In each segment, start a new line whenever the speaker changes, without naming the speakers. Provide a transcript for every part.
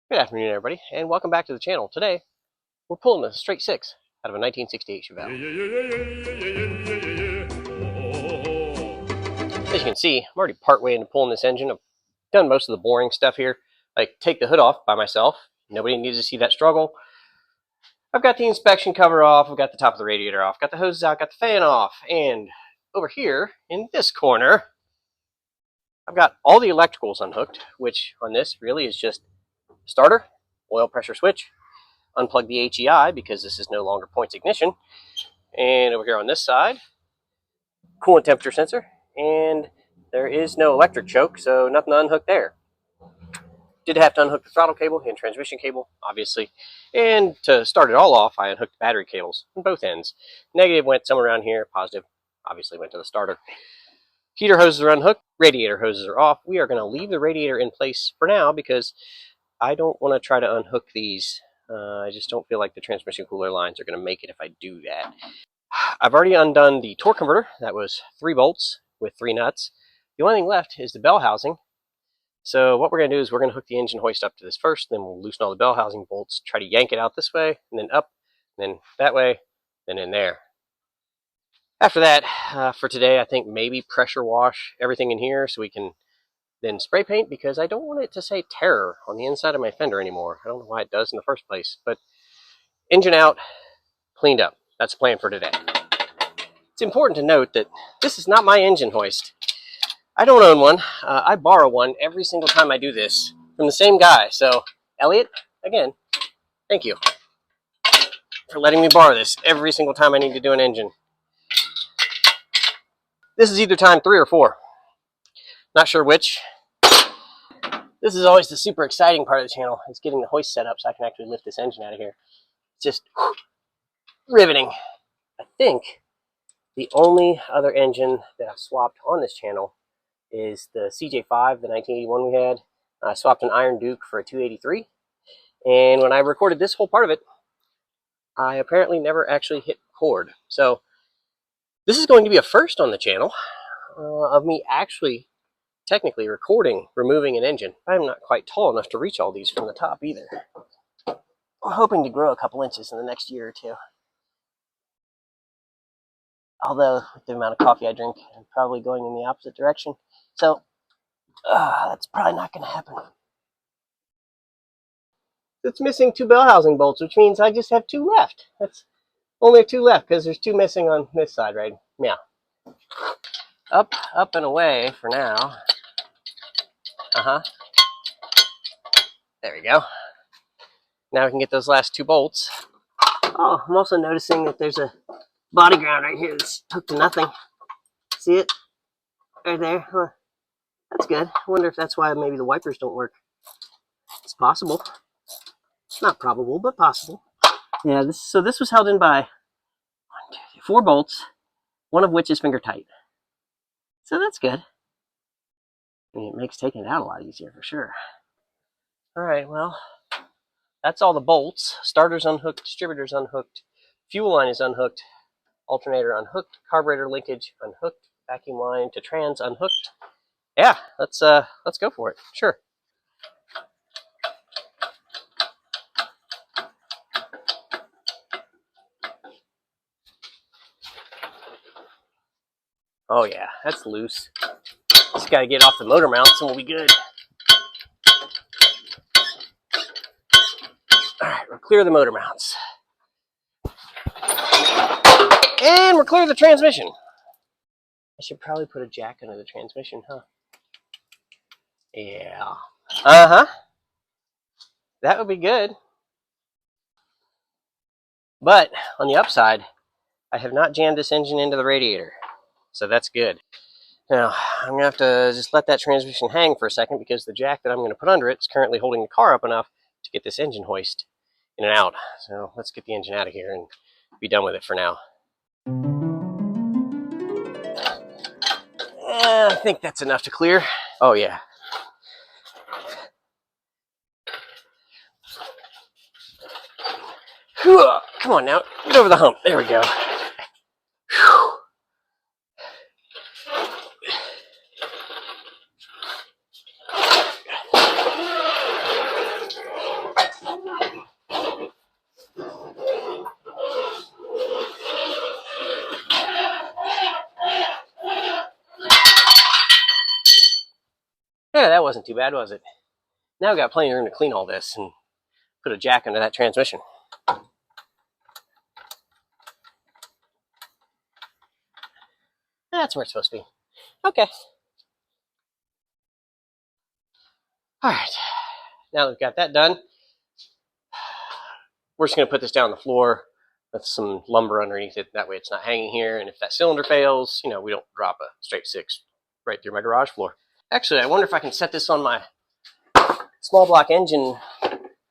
Good afternoon, everybody, and welcome back to the channel. Today, we're pulling a straight six out of a 1968 Chevelle. As you can see, I'm already partway into pulling this engine. I've done most of the boring stuff here, like take the hood off by myself. Nobody needs to see that struggle. I've got the inspection cover off, I've got the top of the radiator off, got the hoses out, got the fan off, and over here, in this corner, I've got all the electricals unhooked, which on this really is just starter, oil pressure switch, unplug the HEI because this is no longer points ignition, and over here on this side, coolant temperature sensor, and there is no electric choke, so nothing to unhook there. Did have to unhook the throttle cable and transmission cable, obviously, and to start it all off, I unhooked the battery cables on both ends. Negative went somewhere around here, positive obviously went to the starter. Heater hoses are unhooked, radiator hoses are off. We are going to leave the radiator in place for now because I don't want to try to unhook these. I just don't feel like the transmission cooler lines are going to make it if I do that. I've already undone the torque converter. That was 3 bolts with 3 nuts. The only thing left is the bell housing. So what we're going to do is we're going to hook the engine hoist up to this first, then we'll loosen all the bell housing bolts, try to yank it out this way, and then up, and then that way, then in there. After that, for today, I think maybe pressure wash everything in here so we can then spray paint, because I don't want it to say terror on the inside of my fender anymore. I don't know why it does in the first place, but engine out, cleaned up. That's the plan for today. It's important to note that this is not my engine hoist. I don't own one. I borrow one every single time I do this from the same guy. So, Elliot, again, thank you for letting me borrow this every single time I need to do an engine. This is either time 3 or 4. Not sure which. This is always the super exciting part of the channel. It's getting the hoist set up so I can actually lift this engine out of here. It's just riveting. I think the only other engine that I've swapped on this channel is the CJ5, the 1981 we had. I swapped an Iron Duke for a 283. And when I recorded this whole part of it, I apparently never actually hit record. So this is going to be a first on the channel of me actually technically recording removing an engine. I'm not quite tall enough to reach all these from the top either. I'm hoping to grow a couple inches in the next year or 2. Although with the amount of coffee I drink, I'm probably going in the opposite direction. So that's probably not going to happen. It's missing 2 bell housing bolts, which means I just have 2 left. That's only 2 left because there's 2 missing on this side, right? Yeah. Up, and away for now. There we go. Now we can get those last 2 bolts. Oh, I'm also noticing that there's a body ground right here that's hooked to nothing. See it? Right there. Huh. That's good. I wonder if that's why maybe the wipers don't work. It's possible. Not probable, but possible. Yeah, so this was held in by 1, 2, 3, 4 bolts, one of which is finger tight. So that's good. I mean, it makes taking it out a lot easier for sure. All right, well, that's all the bolts. Starter's unhooked, distributor's unhooked, fuel line is unhooked, alternator unhooked, carburetor linkage unhooked, vacuum line to trans unhooked. Yeah, let's go for it. Sure. Oh yeah, that's loose. Just gotta get off the motor mounts and we'll be good. Alright, we'll clear the motor mounts. And we're clear of the transmission. I should probably put a jack under the transmission, huh? Yeah. That would be good. But on the upside, I have not jammed this engine into the radiator. So that's good. Now, I'm going to have to just let that transmission hang for a second because the jack that I'm going to put under it is currently holding the car up enough to get this engine hoist in and out. So let's get the engine out of here and be done with it for now. I think that's enough to clear. Oh yeah. Come on now, get over the hump. There we go. Yeah, that wasn't too bad, was it? Now I've got plenty of room to clean all this and put a jack under that transmission. That's where it's supposed to be. Okay. All right. Now that we've got that done, we're just going to put this down on the floor with some lumber underneath it. That way it's not hanging here. And if that cylinder fails, we don't drop a straight 6 right through my garage floor. Actually, I wonder if I can set this on my small block engine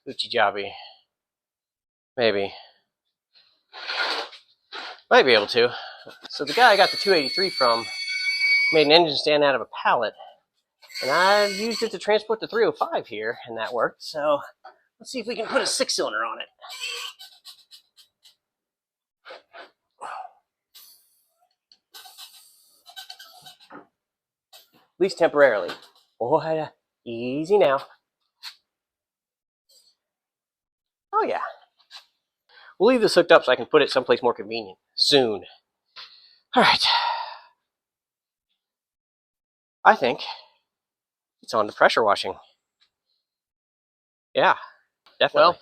Uchi Jobby. Maybe. Might be able to. So the guy I got the 283 from made an engine stand out of a pallet. And I've used it to transport the 305 here, and that worked. So let's see if we can put a 6-cylinder on it. At least temporarily. Boy, easy now. Oh yeah. We'll leave this hooked up so I can put it someplace more convenient soon. All right. I think it's on to pressure washing. Yeah, definitely. Well,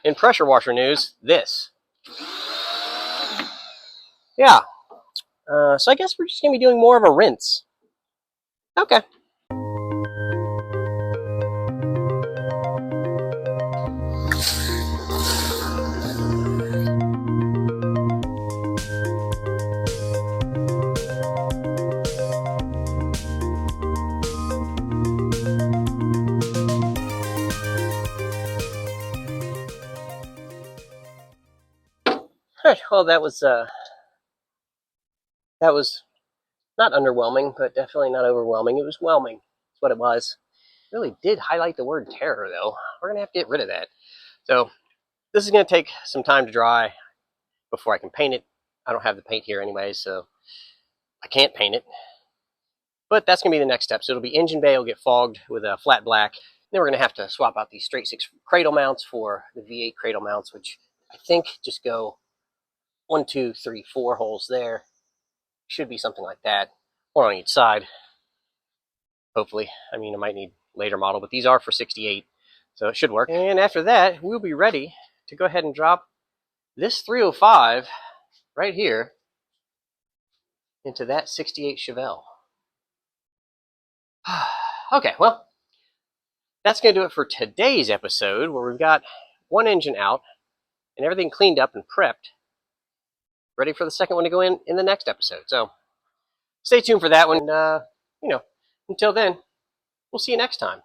in pressure washer news, this. Yeah. So I guess we're just going to be doing more of a rinse. Okay. All right. Well, that was not underwhelming, but definitely not overwhelming. It was whelming. That's what it was. It really did highlight the word terror, though. We're going to have to get rid of that. So this is going to take some time to dry before I can paint it. I don't have the paint here anyway, so I can't paint it. But that's going to be the next step. So it'll be engine bay will get fogged with a flat black. Then we're going to have to swap out these straight 6 cradle mounts for the V8 cradle mounts, which I think just go 1, 2, 3, 4 holes there. Should be something like that. One on each side. Hopefully. I mean, I might need later model, but these are for 68, so it should work. And after that, we'll be ready to go ahead and drop this 305 right here into that 68 Chevelle. Okay, well, that's going to do it for today's episode, where we've got one engine out and everything cleaned up and prepped, ready for the second one to go in the next episode. So stay tuned for that one. Until then, we'll see you next time.